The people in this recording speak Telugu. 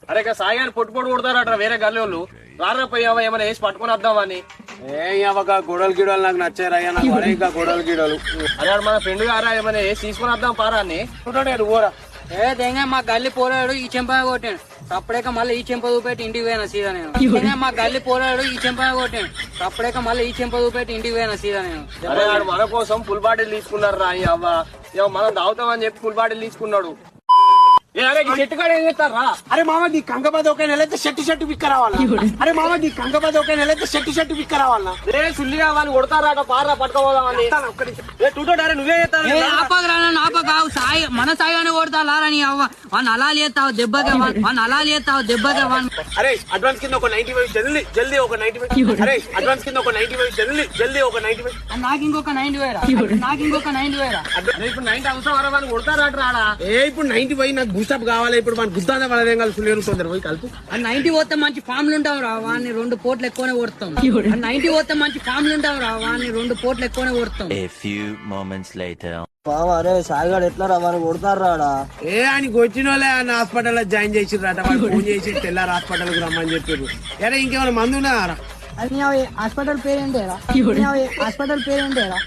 అరే ఇక సాయి పొట్టు పొట్టు కొడతారట వేరే గల్లి వాళ్ళు రారా పోయావా ఏమైనా వేసి పట్టుకొని వద్దామని. గొడవలు గిడవలు నాకు నచ్చారు అయ్యా, నాకు అరే ఇంకా గొడవలు గిడవలు. అరే మన ఫ్రెండ్ గారా ఏమైనా వేసి తీసుకొని వద్దాం పారా అని పోరా. మా గల్లి పోరాడు ఈ చెంప కొట్టాను అప్పుడేక మళ్ళీ ఈ చెంప చూపెట్టి ఇంటికి పోయినా సీదా నేను. మా గల్లి పోరాడు ఈ చెంప కొట్టాను అప్పుడేక మళ్ళీ ఈ చెంప చూపెట్టి ఇంటికి పోయినా సీదా నేను. అరే వాడు మన కోసం ఫుల్ బాటిల్ తీసుకున్నారు రా అవ్వ, మనం తాగుతామని చెప్పి ఫుల్ బాటిల్ తీసుకున్నాడు. అరే చెట్టు కాడ ఏం చేస్తారా? అరే మామ నీ కంగబాద్ ఒక నెలైతే షట్టు పిక్క రావాలా? అరే మామ నీ కంగబాద్ ఒక నెలైతే షట్టు పిక్క రావాలా? రే సుల్లిగా వాళ్ళు కొడతారాట పారా పట్టుకోపోదామని. నువ్వే ఆపగావు సాయి మన సాయి అని కొడతా లారని అవ్వ వాడిని అలా లేస్తావు దెబ్బగా వాడిని అలా లేస్తావు దెబ్బగా వాడిని. అరే అడ్వాన్స్ కింద ఒక 95 జల్దీ ఒక 95. అరే అడ్వాన్స్ కింద ఒక 95 జల్దీ ఒక 95. నాకు ఇంకొక 90 వేరా నాకు ఇంకొక 90 వేరా. ఇప్పుడు 90 అవసరం అరే వాళ్ళు కొడతారాట రాడా? ఇప్పుడు 95 నాకు బూస్టప్ కావాలి. ఇప్పుడు మన గుద్దానే వాళ్ళేం కలిసి లేరు తొందర పోయి కలుపు. 90 పోతే మంచి ఫామ్లు ఉంటావు రా వాడిని 2 పోట్లు ఎక్కువనే కొడతాం. 90 పోతే మంచి ఫామ్లు ఉంటావు రా వాడిని 2 పోట్లు ఎక్కువనే కొడతాం. A few moments later. అరే సాయిగాడు ఎట్లా రా వాడిని కొడతారు రాడా? ఆయనకి వచ్చిన వాళ్ళే ఆయన హాస్పిటల్ లో జాయిన్ చేసిర్రట. వాళ్ళు ఫోన్ చేసి తెల్లారు హాస్పిటల్ కి రమ్మని చెప్పారు. అరే ఇంకేమైనా మందు ఉన్నారా? అది హాస్పిటల్ పేరేంటేరా హాస్పిటల్ పేరేంటేరా